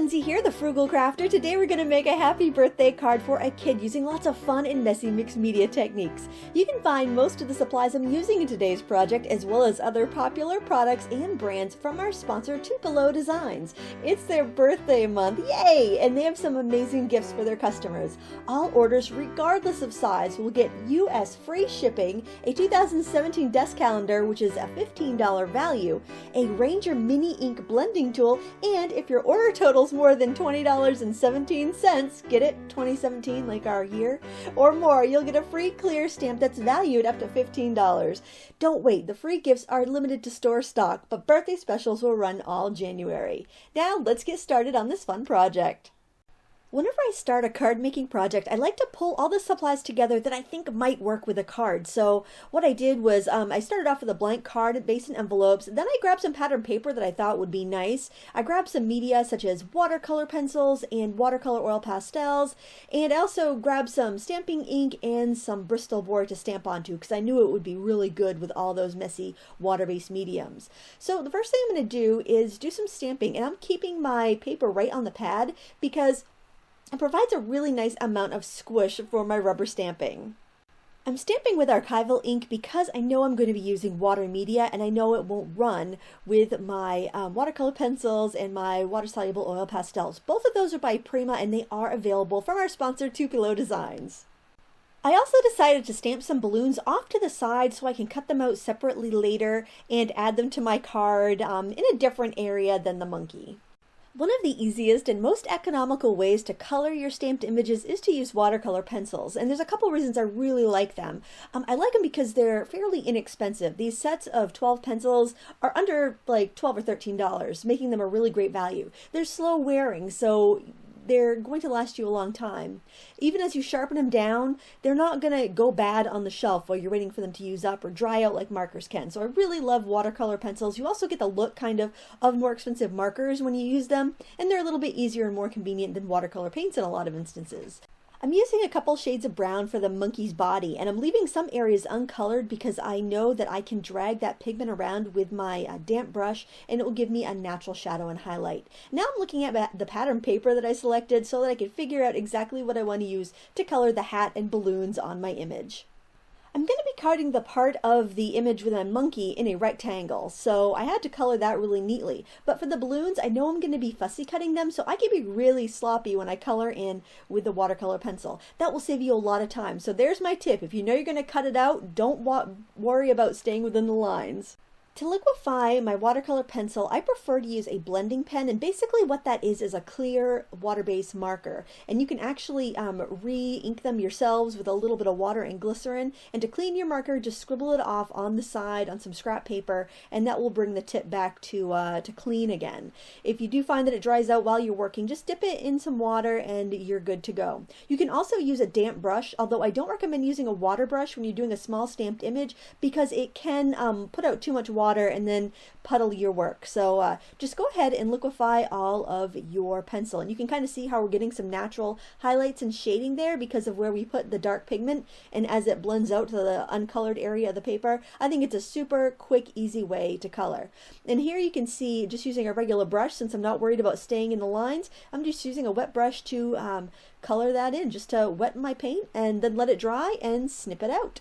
Lindsay here, the Frugal Crafter. Today we're going to make a happy birthday card for a kid using lots of fun and messy mixed media techniques. You can find most of the supplies I'm using in today's project, as well as other popular products and brands from our sponsor Tupelo Designs. It's their birthday month, yay! And they have some amazing gifts for their customers. All orders, regardless of size, will get US free shipping, a 2017 desk calendar, which is a $15 value, a Ranger mini ink blending tool, and if your order totals more than $20.17, get it? 2017, like our year, or more, you'll get a free clear stamp that's valued up to $15. Don't wait, the free gifts are limited to store stock, but birthday specials will run all January. Now, let's get started on this fun project. Whenever I start a card making project, I like to pull all the supplies together that I think might work with a card. So what I did was I started off with a blank card based in envelopes. Then I grabbed some pattern paper that I thought would be nice. I grabbed some media such as watercolor pencils and watercolor oil pastels. And I also grabbed some stamping ink and some Bristol board to stamp onto because I knew it would be really good with all those messy water-based mediums. So the first thing I'm going to do is do some stamping. And I'm keeping my paper right on the pad because it provides a really nice amount of squish for my rubber stamping. I'm stamping with archival ink because I know I'm going to be using water media and I know it won't run with my watercolor pencils and my water-soluble oil pastels. Both of those are by Prima and they are available from our sponsor Tupelo Designs. I also decided to stamp some balloons off to the side so I can cut them out separately later and add them to my card in a different area than the monkey. One of the easiest and most economical ways to color your stamped images is to use watercolor pencils, and there's a couple reasons I really like them. I like them because they're fairly inexpensive. These sets of 12 pencils are under like $12 or $13, making them a really great value. They're slow wearing, so they're going to last you a long time. Even as you sharpen them down, they're not going to go bad on the shelf while you're waiting for them to use up or dry out like markers can. So I really love watercolor pencils. You also get the look kind of more expensive markers when you use them, and they're a little bit easier and more convenient than watercolor paints in a lot of instances. I'm using a couple shades of brown for the monkey's body, and I'm leaving some areas uncolored because I know that I can drag that pigment around with my damp brush and it will give me a natural shadow and highlight. Now I'm looking at the pattern paper that I selected so that I can figure out exactly what I want to use to color the hat and balloons on my image. I'm going to be cutting the part of the image with a monkey in a rectangle, so I had to color that really neatly. But for the balloons, I know I'm going to be fussy cutting them, so I can be really sloppy when I color in with the watercolor pencil. That will save you a lot of time. So there's my tip. If you know you're going to cut it out, don't worry about staying within the lines. To liquefy my watercolor pencil, I prefer to use a blending pen, and basically what that is a clear water-based marker. And you can actually re-ink them yourselves with a little bit of water and glycerin. And to clean your marker, just scribble it off on the side on some scrap paper, and that will bring the tip back to clean again. If you do find that it dries out while you're working, just dip it in some water and you're good to go. You can also use a damp brush, although I don't recommend using a water brush when you're doing a small stamped image because it can put out too much water and then puddle your work. So just go ahead and liquefy all of your pencil. And you can kind of see how we're getting some natural highlights and shading there because of where we put the dark pigment, and as it blends out to the uncolored area of the paper. I think it's a super quick, easy way to color. And here you can see, just using a regular brush, since I'm not worried about staying in the lines, I'm just using a wet brush to color that in, just to wet my paint and then let it dry and snip it out.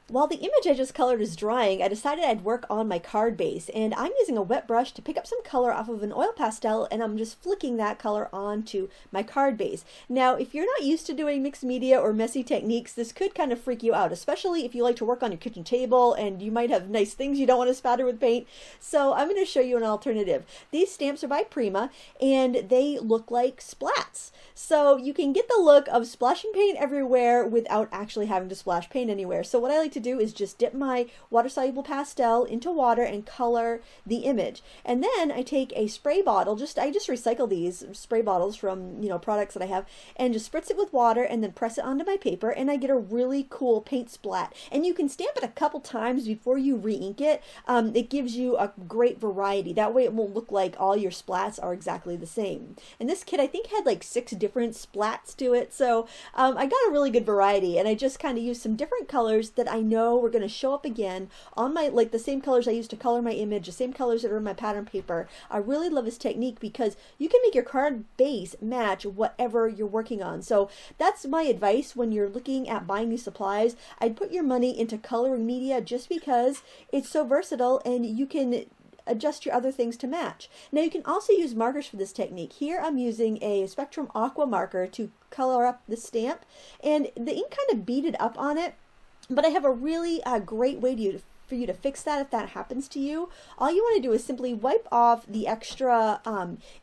While the image I just colored is drying, I decided I'd work on my card base, and I'm using a wet brush to pick up some color off of an oil pastel, and I'm just flicking that color onto my card base. Now, if you're not used to doing mixed media or messy techniques, this could kind of freak you out, especially if you like to work on your kitchen table and you might have nice things you don't want to spatter with paint. So I'm going to show you an alternative. These stamps are by Prima, and they look like splats. So you can get the look of splashing paint everywhere without actually having to splash paint anywhere. So what I like to do is just dip my water-soluble pastel into water and color the image. And then I take a spray bottle, I just recycle these spray bottles from, products that I have, and just spritz it with water and then press it onto my paper, and I get a really cool paint splat. And you can stamp it a couple times before you re-ink it. It gives you a great variety. That way it won't look like all your splats are exactly the same. And this kit I think had like 6 different splats to it, so I got a really good variety, and I just kind of used some different colors that I know were going to show up again on my, like the same colors I used to color my image, the same colors that are in my pattern paper. I really love this technique because you can make your card base match whatever you're working on. So that's my advice when you're looking at buying these supplies. I'd put your money into coloring media just because it's so versatile and you can adjust your other things to match. Now you can also use markers for this technique. Here I'm using a Spectrum Aqua marker to color up the stamp, and the ink kind of beaded up on it, but I have a really great way for you to fix that if that happens to you. All you want to do is simply wipe off the extra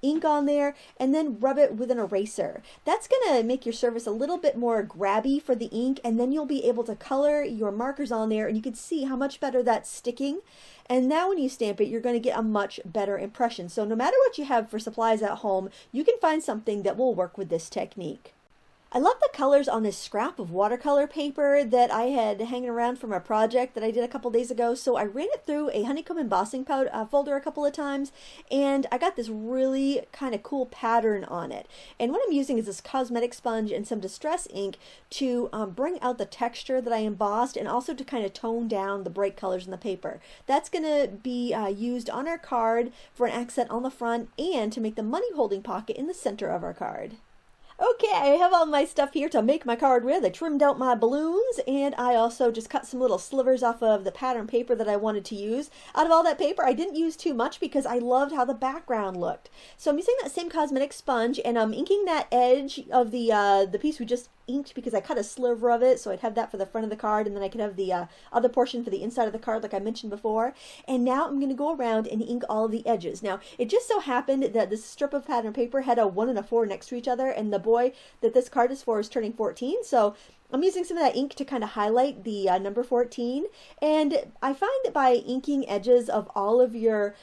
ink on there and then rub it with an eraser. That's going to make your surface a little bit more grabby for the ink, and then you'll be able to color your markers on there and you can see how much better that's sticking. And now when you stamp it, you're going to get a much better impression. So no matter what you have for supplies at home, you can find something that will work with this technique. I love the colors on this scrap of watercolor paper that I had hanging around from a project that I did a couple days ago. So I ran it through a honeycomb embossing folder a couple of times, and I got this really kind of cool pattern on it. And what I'm using is this cosmetic sponge and some distress ink to bring out the texture that I embossed, and also to kind of tone down the bright colors in the paper. That's going to be used on our card for an accent on the front and to make the money holding pocket in the center of our card. Okay, I have all my stuff here to make my card with. I trimmed out my balloons, and I also just cut some little slivers off of the pattern paper that I wanted to use. Out of all that paper, I didn't use too much because I loved how the background looked. So I'm using that same cosmetic sponge, and I'm inking that edge of the piece we just inked because I cut a sliver of it, so I'd have that for the front of the card, and then I could have the other portion for the inside of the card like I mentioned before. And now I'm going to go around and ink all of the edges. Now, it just so happened that this strip of pattern paper had a 1 and a 4 next to each other, and the boy that this card is for is turning 14, so I'm using some of that ink to kind of highlight the number 14. And I find that by inking edges of all of your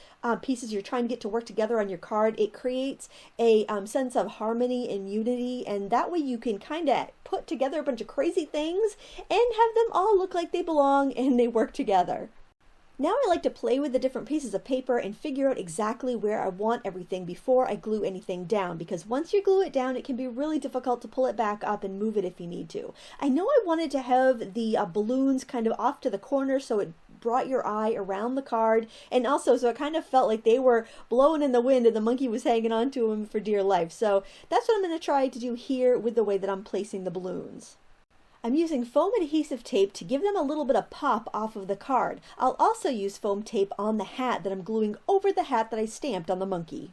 pieces you're trying to get to work together on your card, it creates a sense of harmony and unity, and that way you can kind of put together a bunch of crazy things and have them all look like they belong and they work together. Now I like to play with the different pieces of paper and figure out exactly where I want everything before I glue anything down, because once you glue it down, it can be really difficult to pull it back up and move it if you need to. I know I wanted to have the balloons kind of off to the corner so it brought your eye around the card, and also so it kind of felt like they were blowing in the wind and the monkey was hanging on to them for dear life. So that's what I'm going to try to do here with the way that I'm placing the balloons. I'm using foam adhesive tape to give them a little bit of pop off of the card. I'll also use foam tape on the hat that I'm gluing over the hat that I stamped on the monkey.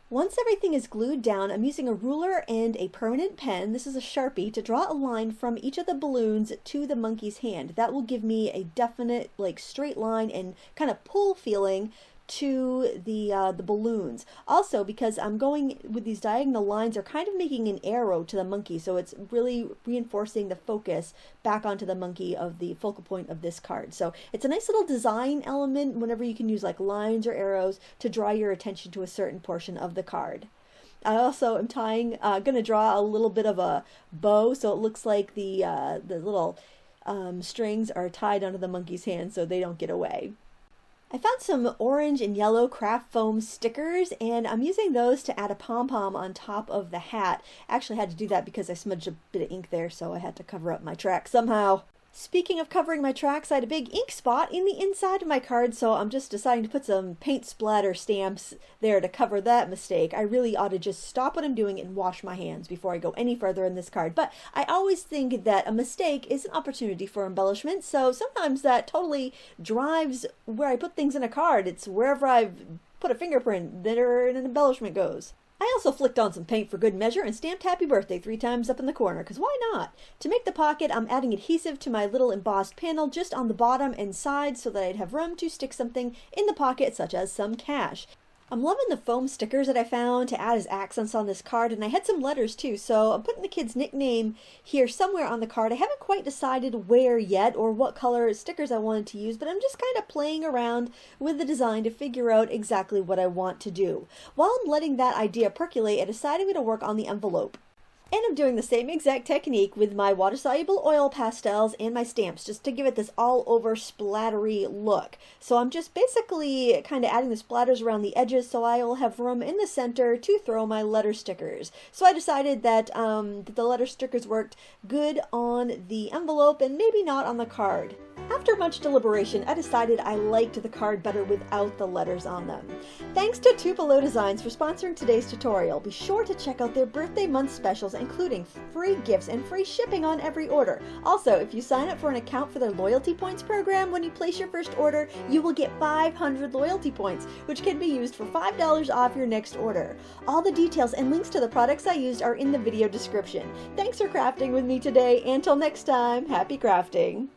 Once everything is glued down, I'm using a ruler and a permanent pen, this is a Sharpie, to draw a line from each of the balloons to the monkey's hand. That will give me a definite straight line and kind of pull feeling to the balloons. Also, because I'm going with these diagonal lines, they're kind of making an arrow to the monkey, so it's really reinforcing the focus back onto the monkey of the focal point of this card. So it's a nice little design element whenever you can use like lines or arrows to draw your attention to a certain portion of the card. I also am going to draw a little bit of a bow, so it looks like the little strings are tied onto the monkey's hand so they don't get away. I found some orange and yellow craft foam stickers, and I'm using those to add a pom-pom on top of the hat. I actually had to do that because I smudged a bit of ink there, so I had to cover up my track somehow. Speaking of covering my tracks, I had a big ink spot in the inside of my card, so I'm just deciding to put some paint splatter stamps there to cover that mistake. I really ought to just stop what I'm doing and wash my hands before I go any further in this card. But I always think that a mistake is an opportunity for embellishment, so sometimes that totally drives where I put things in a card. It's wherever I've put a fingerprint, there an embellishment goes. I also flicked on some paint for good measure and stamped Happy Birthday 3 times up in the corner, because why not? To make the pocket, I'm adding adhesive to my little embossed panel just on the bottom and sides so that I'd have room to stick something in the pocket, such as some cash. I'm loving the foam stickers that I found to add as accents on this card, and I had some letters too, so I'm putting the kid's nickname here somewhere on the card. I haven't quite decided where yet or what color stickers I wanted to use, but I'm just kind of playing around with the design to figure out exactly what I want to do. While I'm letting that idea percolate, I decided I'm going to work on the envelope. And I'm doing the same exact technique with my water-soluble oil pastels and my stamps, just to give it this all-over splattery look. So I'm just basically kind of adding the splatters around the edges so I'll have room in the center to throw my letter stickers. So I decided that the letter stickers worked good on the envelope and maybe not on the card. After much deliberation, I decided I liked the card better without the letters on them. Thanks to Tupelo Designs for sponsoring today's tutorial. Be sure to check out their birthday month specials, including free gifts and free shipping on every order. Also, if you sign up for an account for their loyalty points program, when you place your first order, you will get 500 loyalty points, which can be used for $5 off your next order. All the details and links to the products I used are in the video description. Thanks for crafting with me today. Until next time, happy crafting!